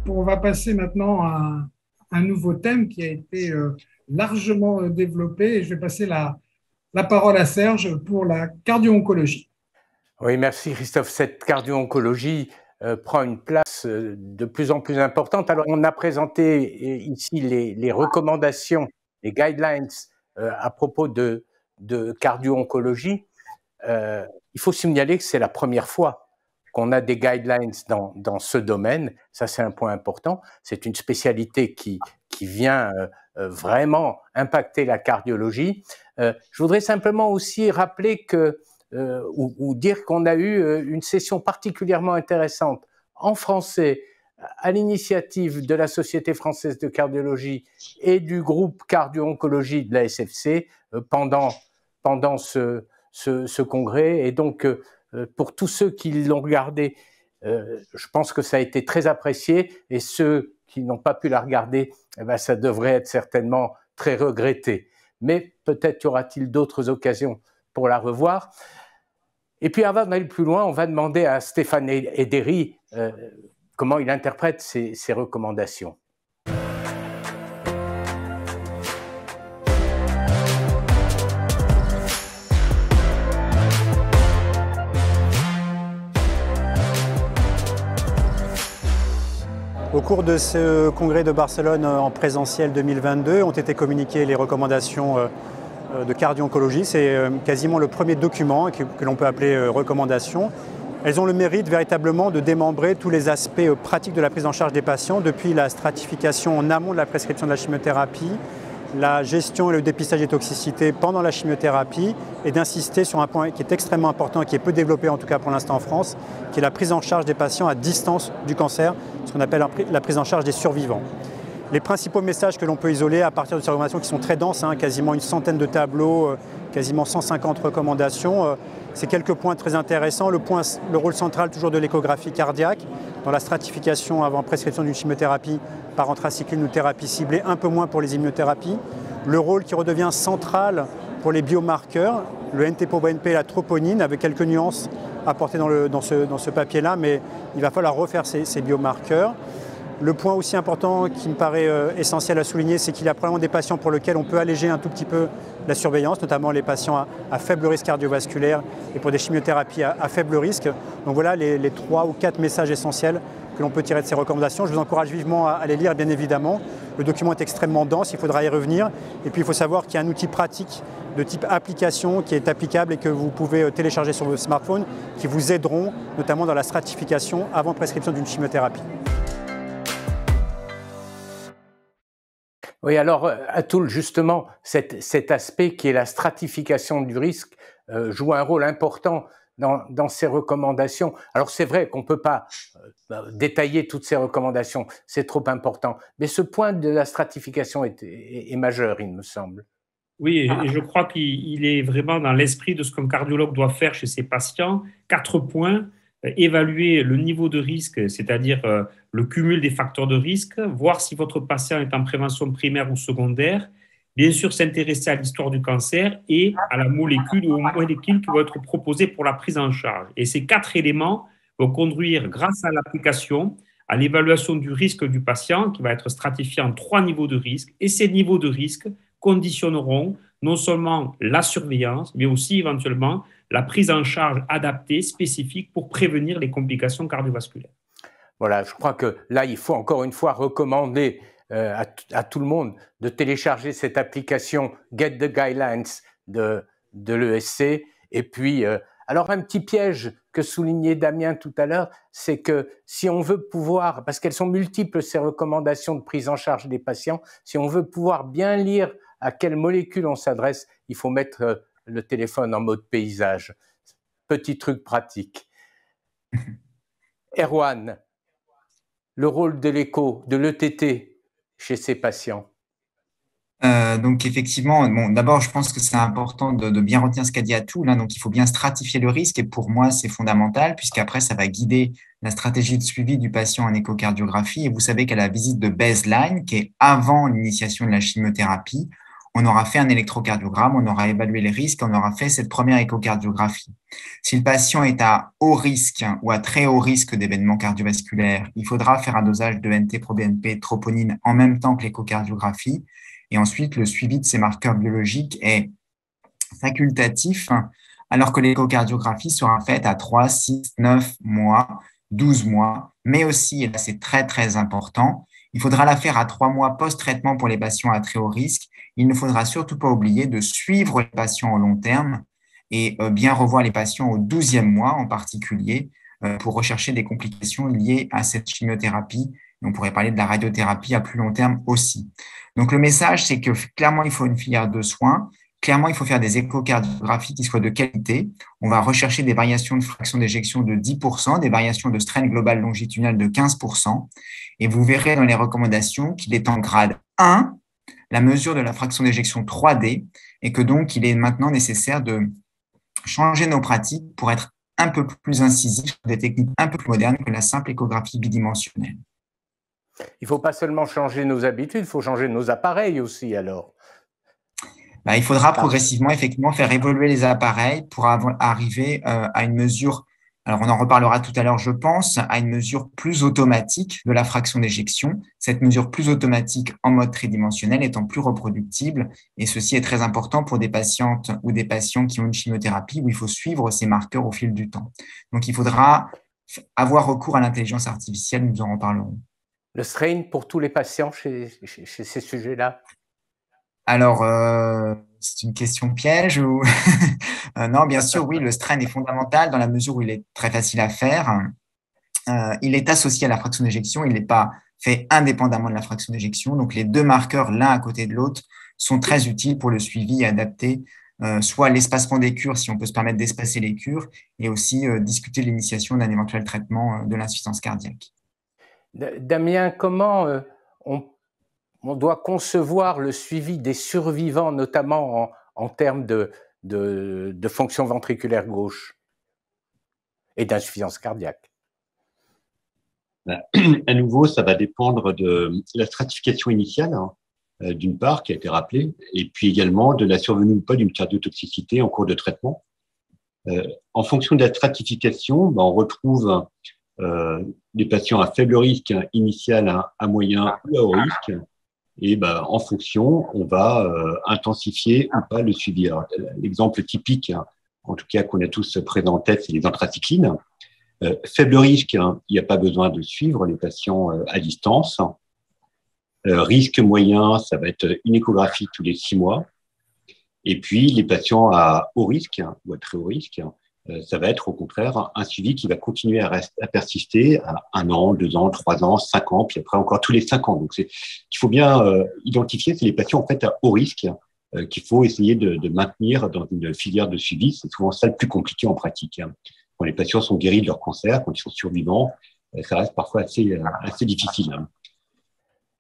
On va passer maintenant à un nouveau thème qui a été largement développé et je vais passer la parole à Serge pour la cardio-oncologie. Oui, merci Christophe. Cette cardio-oncologie prend une place de plus en plus importante. Alors, on a présenté ici les recommandations, les guidelines à propos de cardio-oncologie. Il faut signaler que c'est la première fois qu'on a des guidelines dans ce domaine. Ça, c'est un point important. C'est une spécialité qui vient vraiment impacter la cardiologie. Je voudrais simplement aussi rappeler que ou dire qu'on a eu une session particulièrement intéressante en français à l'initiative de la Société française de cardiologie et du groupe cardio-oncologie de la SFC pendant ce congrès. Et donc, pour tous ceux qui l'ont regardé, je pense que ça a été très apprécié, et ceux qui n'ont pas pu la regarder, eh ben, ça devrait être certainement très regretté. Mais peut-être y aura-t-il d'autres occasions pour la revoir. Et puis avant d'aller plus loin, on va demander à Stéphane Ederi comment il interprète ces recommandations. Au cours de ce congrès de Barcelone en présentiel 2022 ont été communiquées les recommandations de cardio-oncologie. C'est quasiment le premier document que l'on peut appeler recommandation. Elles ont le mérite véritablement de démembrer tous les aspects pratiques de la prise en charge des patients, depuis la stratification en amont de la prescription de la chimiothérapie, la gestion et le dépistage des toxicités pendant la chimiothérapie, et d'insister sur un point qui est extrêmement important et qui est peu développé en tout cas pour l'instant en France, qui est la prise en charge des patients à distance du cancer, ce qu'on appelle la prise en charge des survivants. Les principaux messages que l'on peut isoler à partir de ces recommandations qui sont très denses, quasiment une centaine de tableaux, quasiment 150 recommandations, c'est quelques points très intéressants. Le rôle central toujours de l'échographie cardiaque dans la stratification avant prescription d'une chimiothérapie par anthracycline ou thérapie ciblée, un peu moins pour les immunothérapies. Le rôle qui redevient central pour les biomarqueurs, le NT-proBNP et la troponine, avec quelques nuances apportées dans ce papier-là, mais il va falloir refaire ces biomarqueurs. Le point aussi important qui me paraît essentiel à souligner, c'est qu'il y a probablement des patients pour lesquels on peut alléger un tout petit peu la surveillance, notamment les patients à faible risque cardiovasculaire et pour des chimiothérapies à faible risque. Donc voilà les 3 ou 4 messages essentiels que l'on peut tirer de ces recommandations. Je vous encourage vivement à les lire, bien évidemment. Le document est extrêmement dense, il faudra y revenir. Et puis il faut savoir qu'il y a un outil pratique de type application qui est applicable et que vous pouvez télécharger sur votre smartphone, qui vous aideront notamment dans la stratification avant prescription d'une chimiothérapie. Oui, alors Atul, justement, cet aspect qui est la stratification du risque joue un rôle important dans ces recommandations. Alors c'est vrai qu'on ne peut pas détailler toutes ces recommandations, c'est trop important, mais ce point de la stratification est majeur, il me semble. Oui, et je crois qu'il est vraiment dans l'esprit de ce qu'un cardiologue doit faire chez ses patients. 4 points. Évaluer le niveau de risque, c'est-à-dire le cumul des facteurs de risque, voir si votre patient est en prévention primaire ou secondaire, bien sûr s'intéresser à l'histoire du cancer et à la molécule ou aux molécules qui vont être proposées pour la prise en charge. Et ces 4 éléments vont conduire, grâce à l'application, à l'évaluation du risque du patient qui va être stratifié en 3 niveaux de risque. Et ces niveaux de risque conditionneront non seulement la surveillance, mais aussi éventuellement la prise en charge adaptée, spécifique pour prévenir les complications cardiovasculaires. Voilà, je crois que là, il faut encore une fois recommander à tout le monde de télécharger cette application Get the Guidelines de l'ESC. Et puis, alors un petit piège que soulignait Damien tout à l'heure, c'est que si on veut pouvoir, parce qu'elles sont multiples ces recommandations de prise en charge des patients, si on veut pouvoir bien lire à quelle molécule on s'adresse, il faut mettre le téléphone en mode paysage. Petit truc pratique. Erwan, le rôle de l'écho, de l'ETT chez ces patients. Donc effectivement, bon, d'abord, je pense que c'est important de bien retenir ce qu'a dit Atul, donc il faut bien stratifier le risque, et pour moi, c'est fondamental, puisqu'après, ça va guider la stratégie de suivi du patient en échocardiographie. Et vous savez qu'à la visite de baseline, qui est avant l'initiation de la chimiothérapie, on aura fait un électrocardiogramme, on aura évalué les risques, on aura fait cette première échocardiographie. Si le patient est à haut risque ou à très haut risque d'événements cardiovasculaires, il faudra faire un dosage de NT-proBNP troponine en même temps que l'échocardiographie. Et ensuite, le suivi de ces marqueurs biologiques est facultatif, alors que l'échocardiographie sera faite à 3, 6, 9 mois, 12 mois, mais aussi, et là c'est très très important, il faudra la faire à 3 mois post-traitement pour les patients à très haut risque. Il ne faudra surtout pas oublier de suivre les patients au long terme et bien revoir les patients au 12e mois en particulier pour rechercher des complications liées à cette chimiothérapie. On pourrait parler de la radiothérapie à plus long terme aussi. Donc le message, c'est que clairement, il faut une filière de soins. Clairement, il faut faire des échocardiographies qui soient de qualité. On va rechercher des variations de fraction d'éjection de 10%, des variations de strain global longitudinal de 15%. Et vous verrez dans les recommandations qu'il est en grade 1, la mesure de la fraction d'éjection 3D, et que donc il est maintenant nécessaire de changer nos pratiques pour être un peu plus incisifs sur des techniques un peu plus modernes que la simple échographie bidimensionnelle. Il ne faut pas seulement changer nos habitudes, il faut changer nos appareils aussi alors. Il faudra progressivement, effectivement, faire évoluer les appareils pour arriver à une mesure, alors on en reparlera tout à l'heure, je pense, à une mesure plus automatique de la fraction d'éjection. Cette mesure plus automatique en mode tridimensionnel étant plus reproductible, et ceci est très important pour des patientes ou des patients qui ont une chimiothérapie où il faut suivre ces marqueurs au fil du temps. Donc, il faudra avoir recours à l'intelligence artificielle, nous en reparlerons. Le strain pour tous les patients chez ces sujets-là? Alors, c'est une question piège ou non, bien sûr, oui, le strain est fondamental dans la mesure où il est très facile à faire. Il est associé à la fraction d'éjection, il n'est pas fait indépendamment de la fraction d'éjection. Donc, les deux marqueurs, l'un à côté de l'autre, sont très utiles pour le suivi et adapter soit l'espacement des cures, si on peut se permettre d'espacer les cures, et aussi discuter de l'initiation d'un éventuel traitement de l'insuffisance cardiaque. Damien, comment on doit concevoir le suivi des survivants, notamment en termes de fonction ventriculaire gauche et d'insuffisance cardiaque? À nouveau, ça va dépendre de la stratification initiale, d'une part, qui a été rappelée, et puis également de la survenue ou pas d'une cardiotoxicité en cours de traitement. En fonction de la stratification, on retrouve des patients à faible risque initial, à moyen ou à haut risque. Et en fonction, on va intensifier ou pas le suivi. L'exemple typique, en tout cas qu'on a tous présent en tête, c'est les anthracyclines. Faible risque, il n'y a pas besoin de suivre les patients à distance. Risque moyen, ça va être une échographie tous les 6 mois. Et puis, les patients à haut risque ou à très haut risque, ça va être au contraire un suivi qui va continuer à persister à 1 an, 2 ans, 3 ans, 5 ans, puis après encore tous les 5 ans. Donc, qu'il faut bien identifier, c'est les patients en fait à haut risque qu'il faut essayer de maintenir dans une filière de suivi. C'est souvent ça le plus compliqué en pratique. Quand les patients sont guéris de leur cancer, quand ils sont survivants, ça reste parfois assez difficile.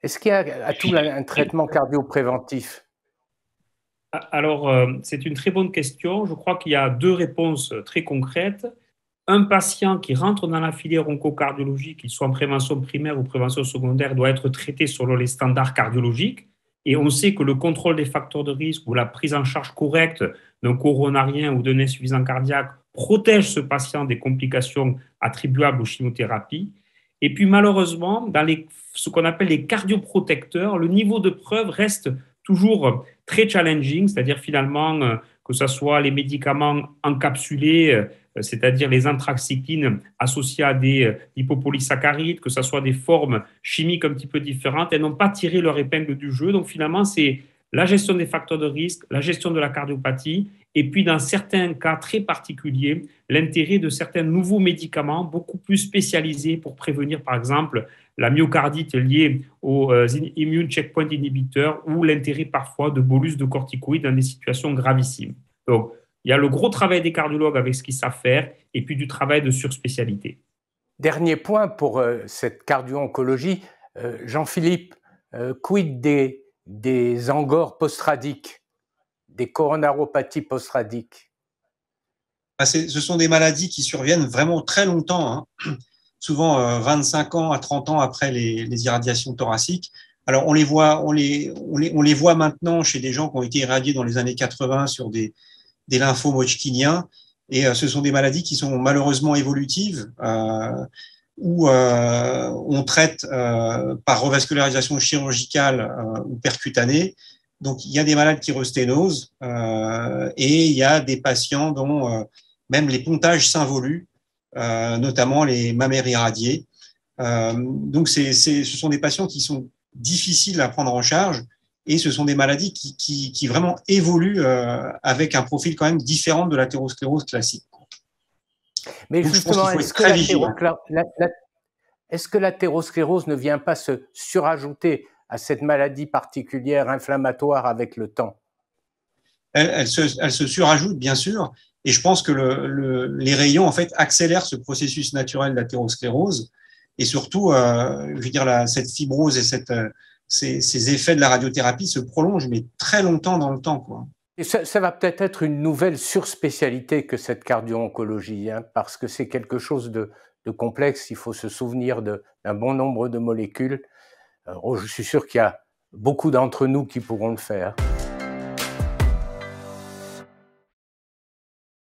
Est-ce qu'il y a à tout un traitement cardio-préventif? Alors, c'est une très bonne question. Je crois qu'il y a 2 réponses très concrètes. Un patient qui rentre dans la filière oncocardiologique, qu'il soit en prévention primaire ou prévention secondaire, doit être traité selon les standards cardiologiques. Et on sait que le contrôle des facteurs de risque ou la prise en charge correcte d'un coronarien ou d'un insuffisant cardiaque protège ce patient des complications attribuables aux chimiothérapies. Et puis malheureusement, dans ce qu'on appelle les cardioprotecteurs, le niveau de preuve reste toujours très challenging, c'est-à-dire finalement que ce soit les médicaments encapsulés, c'est-à-dire les anthracyclines associées à des lipopolysaccharides, que ce soit des formes chimiques un petit peu différentes, elles n'ont pas tiré leur épingle du jeu. Donc finalement, c'est la gestion des facteurs de risque, la gestion de la cardiopathie, et puis dans certains cas très particuliers, l'intérêt de certains nouveaux médicaments beaucoup plus spécialisés pour prévenir par exemple la myocardite liée aux immune checkpoint inhibiteurs ou l'intérêt parfois de bolus de corticoïdes dans des situations gravissimes. Donc, il y a le gros travail des cardiologues avec ce qu'ils savent faire et puis du travail de surspécialité. Dernier point pour cette cardio-oncologie, Jean-Philippe, quid des angores post-radiques, des coronaropathies post-radiques? Ce sont des maladies qui surviennent vraiment très longtemps, souvent 25 ans à 30 ans après les irradiations thoraciques. Alors, on les voit maintenant chez des gens qui ont été irradiés dans les années 80 sur des lymphomes Hodgkiniens. Et ce sont des maladies qui sont malheureusement évolutives, où on traite par revascularisation chirurgicale ou percutanée. Donc, il y a des malades qui resténosent et il y a des patients dont même les pontages s'involuent, notamment les mammaires irradiés. Donc, ce sont des patients qui sont difficiles à prendre en charge et ce sont des maladies qui vraiment évoluent avec un profil quand même différent de l'athérosclérose classique. Mais donc, justement, est-ce que l'athérosclérose ne vient pas se surajouter à cette maladie particulière inflammatoire avec le temps? Elle se surajoute, bien sûr, et je pense que les rayons en fait accélèrent ce processus naturel d'athérosclérose, et surtout, je veux dire, cette fibrose et ces effets de la radiothérapie se prolongent, mais très longtemps dans le temps, quoi. Et ça va peut-être être une nouvelle surspécialité que cette cardio-oncologie, hein, parce que c'est quelque chose de complexe. Il faut se souvenir d'un bon nombre de molécules. Je suis sûr qu'il y a beaucoup d'entre nous qui pourront le faire.